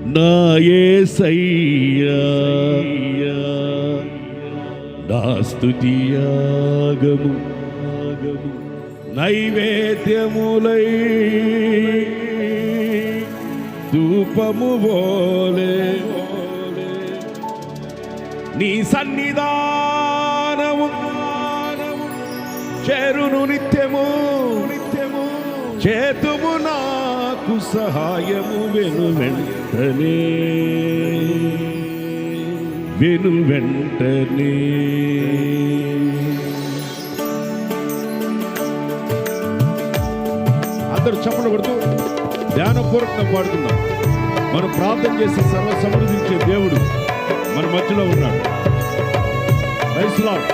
నా యేసయ్యా నా స్తుతి యాగము నైవేద్యములై ధూపము వోలే నీ సన్నిధానము చేరును నిత్యము చేతుము నాకు సహాయము వెను వెంటనే అందరూ చప్పట్లు కొడుతూ ధ్యానపూర్వకంగా పాడుతున్నాం. మనం ప్రార్థన చేసి సర్వ సమృద్ధించే దేవుడు మన మధ్యలో ఉన్నాడు. Praise the Lord.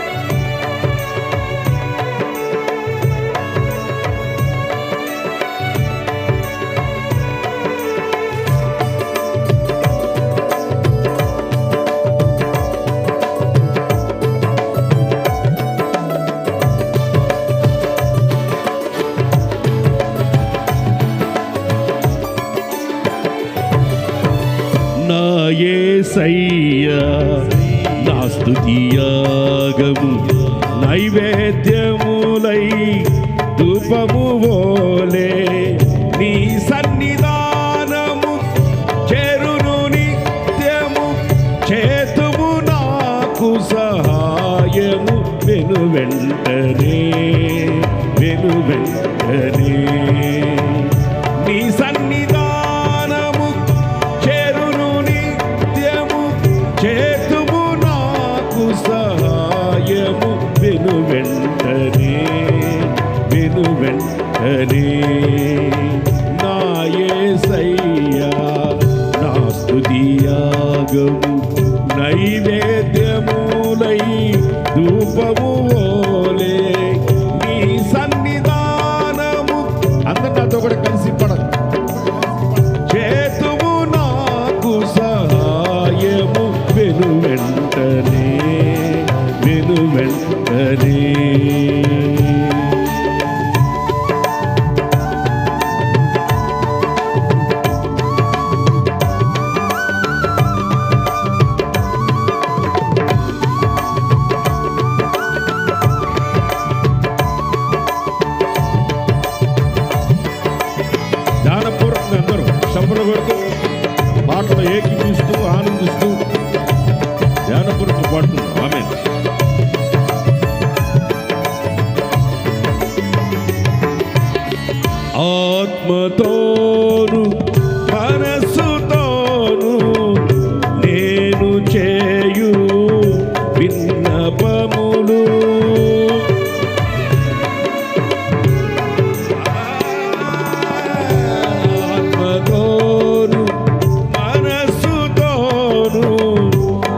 నా యేసయ్యా నా స్తుతి యాగము నైవేద్యములై ధూపము వోలే నీ సన్నిధానము చేరును నిత్యము చేతుము నాకు సహాయము వెను వెంటనే నీ సన్నిధానము చేరును నిత్యము చేతుము నాకు సహాయము వెను వెంటనే నా యేసయ్యా నా స్తుతి యాగము నైవేద్యములై ధూపము వోలే నీ సన్నిధానము అందరు నాతో కూడా కలిసి పడదు చేతుము నాకు సహాయము వెను వెంటనే ధ్యానపూర్వకంగా అందరూ చప్పట్లు కొడుతూ పాటలు ఏకీపిస్తూ ఆనందిస్తూ ధ్యానపూర్వకంగా పాడుతున్నాం. ఆమేన్. ఆత్మతోను మనస్సుతోను నేను చేయు విన్నపములు ఆత్మతోను మనస్సుతోను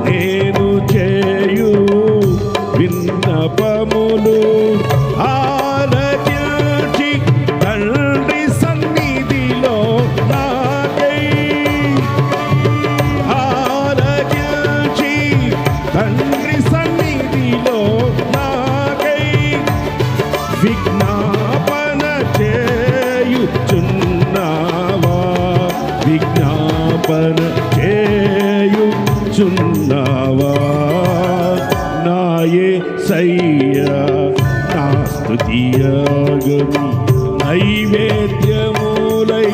నేను చేయు విన్నపములు ఆలకించి తండ్రి సన్నిధిలో నాకై ఆలకించి తండ్రి సన్నిధిలో నాకై విజ్ఞాపన చేయుచున్నావా నా యేసయ్యా నా స్తుతి యాగము నైవేద్యములై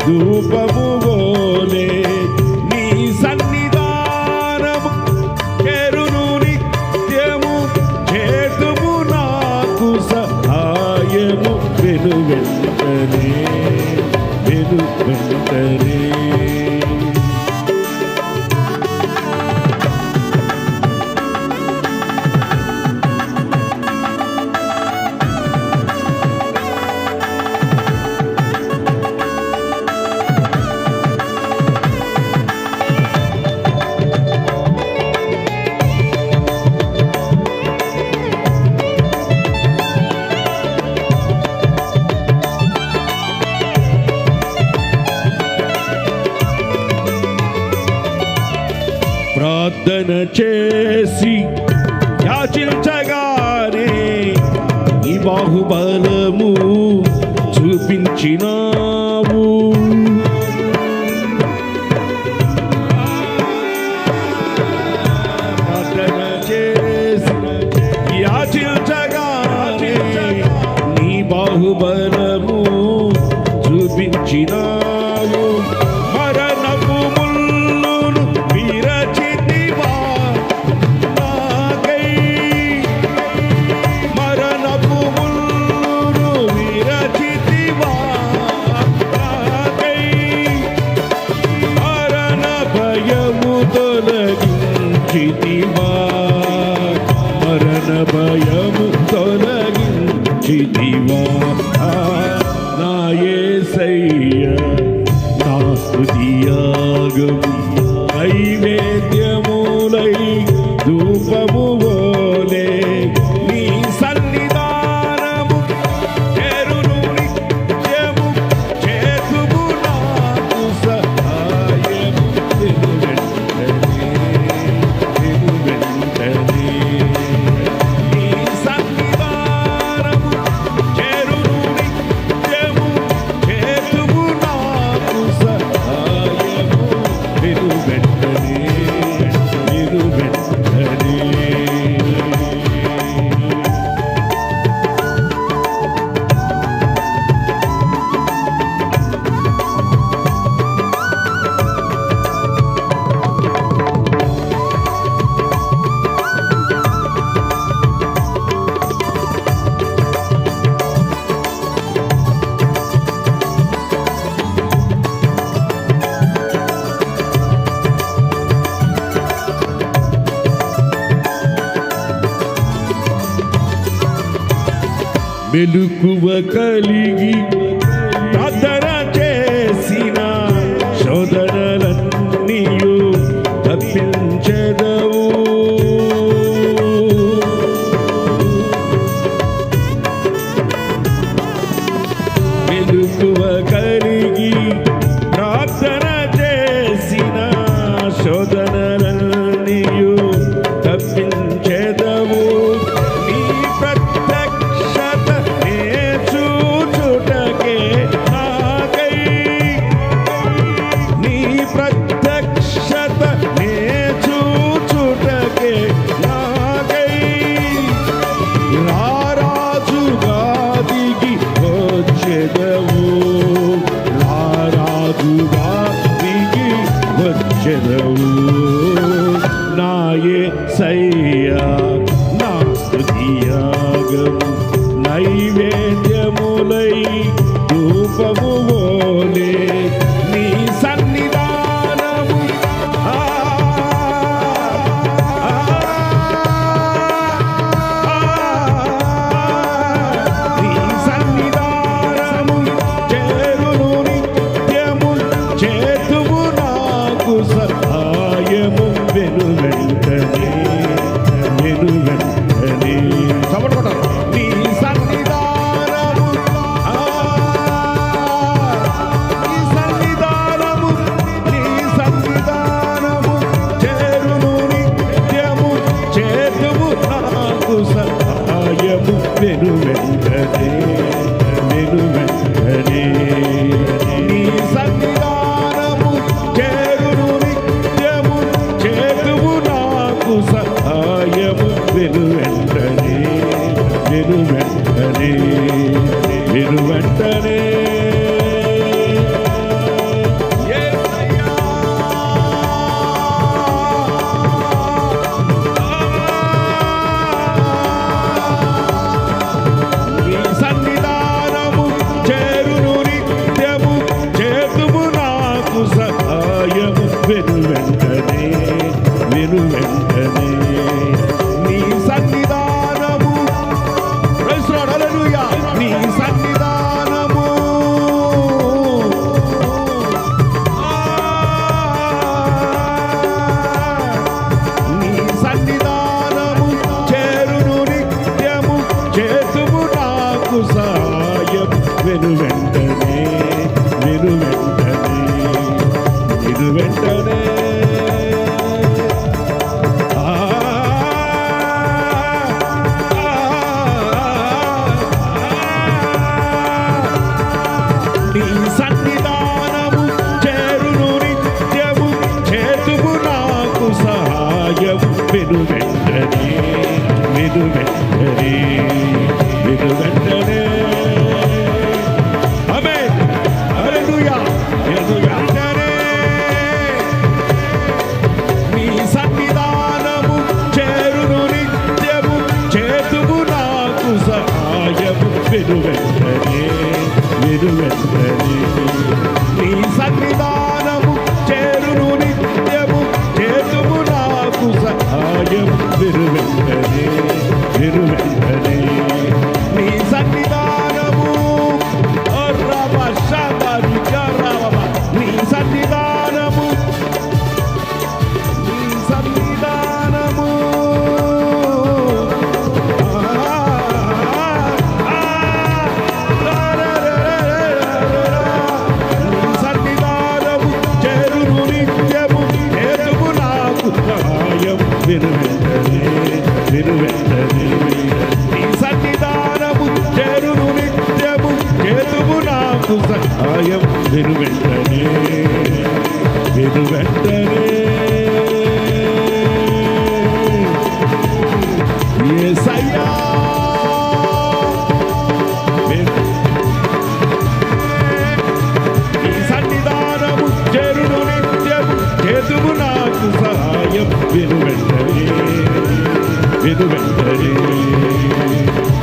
ధూపము వోలే నీ సన్నిధానము చేరును నిత్యము చేతుము నాకు సహాయము వెను వెంటనే ప్రార్థన చేసి యాచించగానే నీ బాహుబలము చూపించినావు కలిగించినావు మరణపు ముల్లును విరచితివా నాకై మరణపు ముల్లును విరచితివా నాకై మరణ భయము తొలగించితివా మరణ భయము తొలగించితివా నా యేసయ్య నా స్తుతియాగము నైవేద్యములై ధూపము వోలే నీ సన్నిధానము చేరును నిత్యము చేతుము నాకు సహాయము వెంటనే నీ సన్నిధానము చేరును నిత్యము చేతుము నాకు సహాయము వెంటనే మెలుకువ కలిగి ప్రార్థన చేసిన శోధనలన్నీయు తప్పించెదవు మెలుకువ కలిగి ప్రార్థన చేసిన శోధనలన్నీయు తప్పించెదవు నా యేసయ్య నా స్తుతియాగము నైవేద్యములై ధూపము వోలే నీ సన్నిధానము నీ సన్నిధానము చేరును నిత్యము చేతుము నాకు సహాయము వెంటనే నీ సన్నిధానము నీ సన్నిధానము చేరును నిత్యము చేతుము నాకు సహాయము వెంటనే నీ సన్నిధానము చేరును నిత్యము చేతుము నాకు సహాయము వెంటనే నీ సన్నిధానము చేరును నిత్యము చేతుము నాకు సహాయము వెంటనే నీ సన్నిధానము హల్లెలూయా నీ సన్నిధానము నీ సన్నిధానము చేరును నిత్యము చేతుము నాకు సహాయం వెంటనే నీ సన్నిధానము చేరును నిత్యము చేతుము నాకు సహాయము వెంటనే ఆమేన్ హల్లెలూయా వెంటనే నీ సన్నిధానము చేరును నిత్యము చేతుము నాకు సహాయం వెంటనే వెంటనే నీ సన్నిధానము నీ సన్నిధానము వెంటనే నీ సన్నిధానము చేరును నిత్యము చేతుము నాకు సహాయం వెంటనే వెంటనే యేసయ్యా నీ సన్నిధానము చేరును నిత్యము చేతుము నాకు సహాయం వెంటనే వెంటనే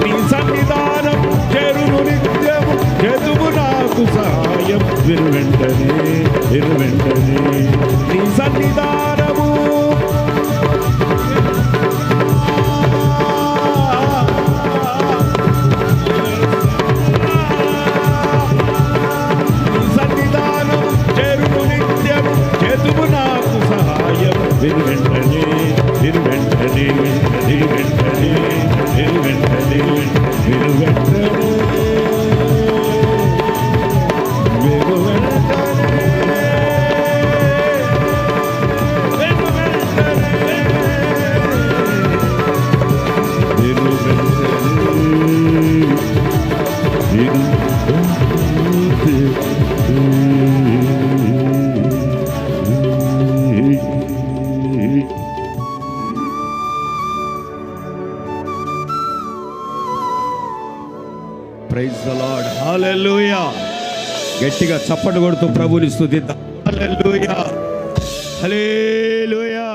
నీ సన్నిధానం చేరును నిత్యము చేతుము నాకు సహాయం వెంటనే వెంటనే నీ సన్నిధానము నీ సన్నిధానము చేరును నిత్యము చేతుము నాకు సహాయం వెంటనే వెంటనే వెంటనే వెంటనే ప్రైజ్ ది లార్డ్. హల్లెలూయా. గట్టిగా చప్పట్లు కొడుతూ ప్రభువుని స్తుతిద్దాం. హల్లెలూయా, హల్లెలూయా.